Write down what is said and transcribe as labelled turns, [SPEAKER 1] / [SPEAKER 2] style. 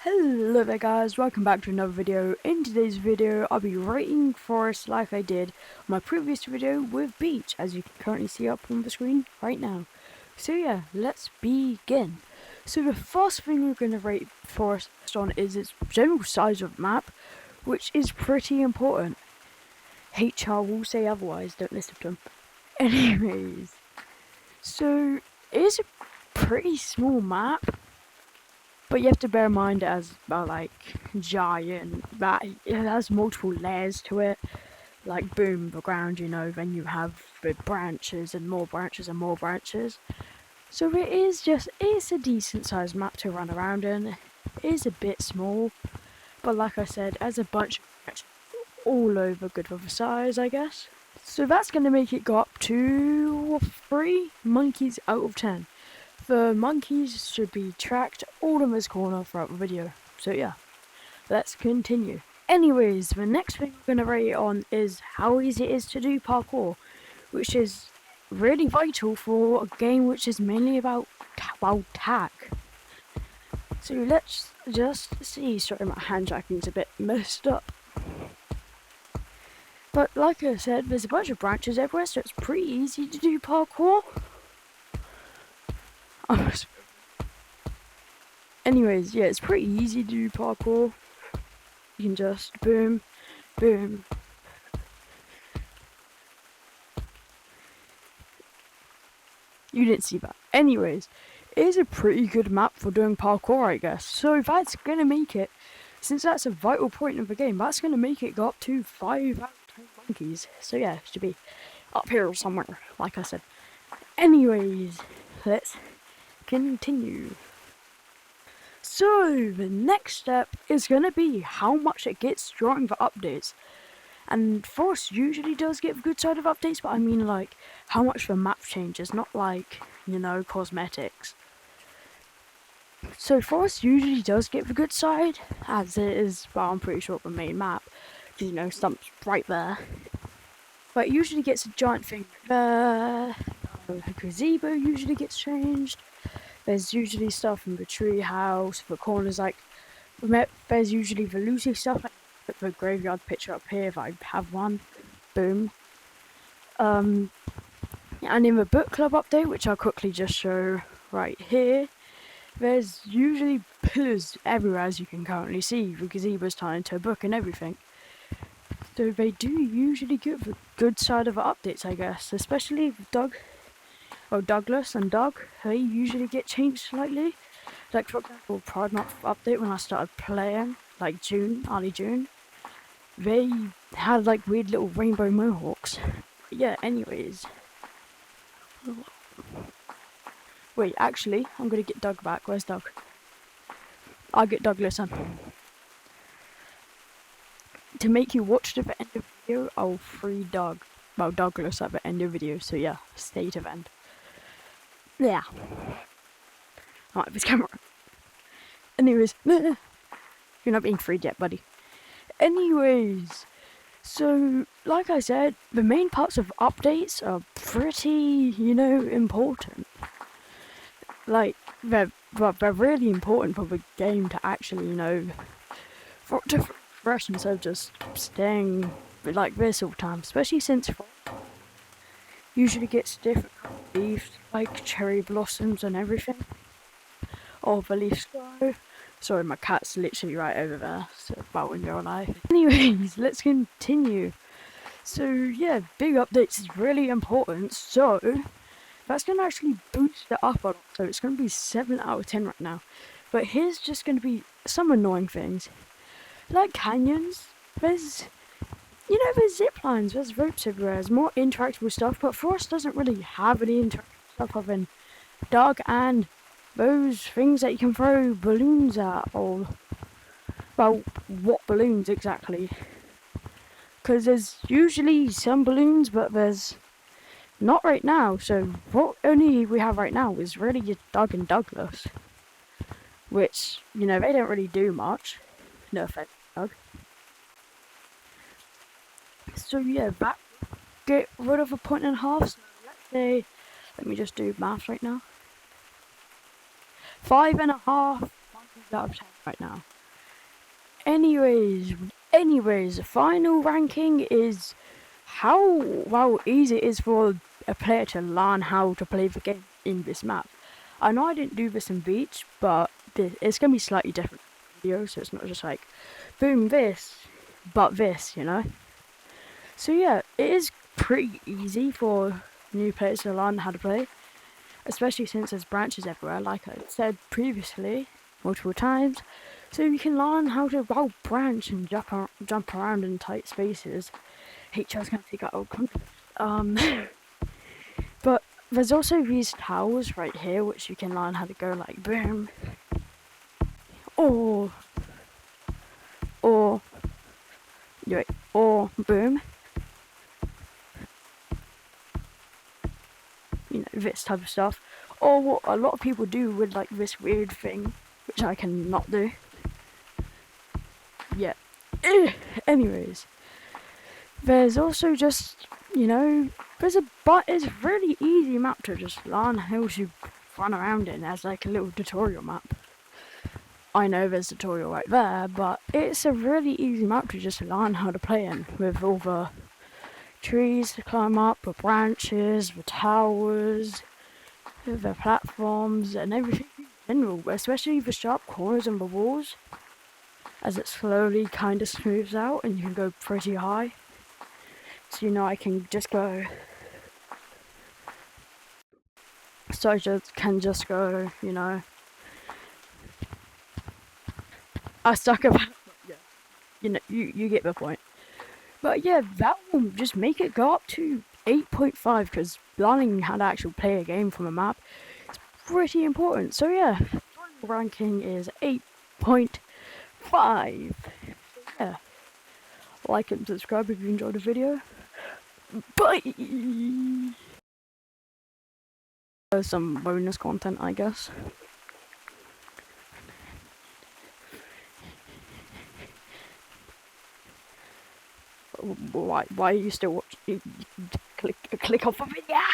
[SPEAKER 1] Hello there guys, welcome back to another video. In today's video, I'll be rating forests like I did my previous video with beach, as you can currently see up on the screen right now. So yeah, let's begin. So the first thing we're going to rate forest on is its general size of the map, which is pretty important. HR will say otherwise, don't listen to them. Anyways, so it is a pretty small map. But you have to bear in mind it has giant, that it has multiple layers to it. Like boom, the ground, then you have the branches and more branches and more branches. So it's a decent sized map to run around in. It is a bit small, but like I said, as a bunch of branches all over, good for the size, I guess. So that's going to make it go up to 3 monkeys out of 10. The monkeys should be tracked all in this corner throughout the video. So yeah, let's continue. Anyways, the next thing we're going to rate on is how easy it is to do parkour, which is really vital for a game which is mainly about, tag. So let's just see. Sorry, my handjacking's a bit messed up. But like I said, there's a bunch of branches everywhere, so it's pretty easy to do parkour. Anyways, yeah, it's pretty easy to do parkour. You can just boom, boom. You didn't see that. Anyways, it is a pretty good map for doing parkour, I guess. So that's gonna make it, since that's a vital point of the game, that's gonna make it go up to 5 out of 10 monkeys. So yeah, it should be up here somewhere, like I said. Anyways, let's continue. So the next step is going to be how much it gets during the updates. And Forest usually does get the good side of updates, but I mean like how much the map changes, not like, cosmetics. So Forest usually does get the good side, as it is, well, I'm pretty sure the main map, because stump's right there. But it usually gets a giant thing there. The gazebo usually gets changed. There's usually stuff in the tree house, the corners, there's usually the Lucy stuff, like the graveyard picture up here if I have one. Boom. And in the book club update, which I'll quickly just show right here, there's usually pillars everywhere, as you can currently see. The gazebo's turned into a book and everything. So they do usually give the good side of the updates, I guess, especially with Douglas and Doug, they usually get changed slightly. Like for example, Pride Month update when I started playing, like early June, they had like weird little rainbow mohawks. But yeah, anyways. Wait, actually, I'm gonna get Doug back. Where's Doug? I'll get Douglas on. To make you watch to the end of the video, I'll free Douglas at the end of the video, so yeah, stay to the end. Yeah. Alright, this camera. Anyways, you're not being freed yet, buddy. Anyways, so like I said, the main parts of updates are pretty, important. Like they're really important for the game to actually, for it to fresh instead of just staying like this all the time, especially since usually gets different leaves, like cherry blossoms and everything. Or the leaves grow. Sorry, my cat's literally right over there, so about in real life. Anyways, let's continue. So yeah, big updates is really important, so that's going to actually boost it up a lot, so it's going to be 7 out of 10 right now. But here's just going to be some annoying things. Like canyons, there's zip lines, there's ropes everywhere, there's more interactable stuff, but Forest doesn't really have any interactive stuff other than Doug and those things that you can throw balloons at, or, well, what balloons exactly? Because there's usually some balloons, but there's not right now, so what only we have right now is really just Doug and Douglas. Which, they don't really do much. No offense, Doug. So yeah, that get rid of a 1.5. So let's say, let me just do math right now. 5.5 monkeys out of 10 right now. Anyways, the final ranking is how easy it is for a player to learn how to play the game in this map. I know I didn't do this in Beach, but it's going to be slightly different video, so it's not just like, boom, this, but this, you know? So yeah, it is pretty easy for new players to learn how to play, especially since there's branches everywhere, like I said previously, multiple times. So you can learn how to branch and jump around in tight spaces. HR's gonna take out old content. But there's also these towers right here, which you can learn how to go like boom, or or or boom. You know, this type of stuff. Or what a lot of people do with like this weird thing, which I cannot do. Yeah. Anyways, there's also just, you know, it's a really easy map to just learn how to run around in as like a little tutorial map. I know there's a tutorial right there, but it's a really easy map to just learn how to play in, with all the trees to climb up, the branches, the towers, the platforms, and everything in general, especially the sharp corners and the walls, as it slowly kind of smooths out and you can go pretty high. So, you know, I can just go. So I can just go, you know. I stuck about. Yeah. You know, you get the point. But yeah, that will just make it go up to 8.5, because learning how to actually play a game from a map is pretty important. So yeah, final ranking is 8.5. Yeah. Like and subscribe if you enjoyed the video. Bye! Some bonus content, I guess. Why are you still watching? Click off of it, yeah!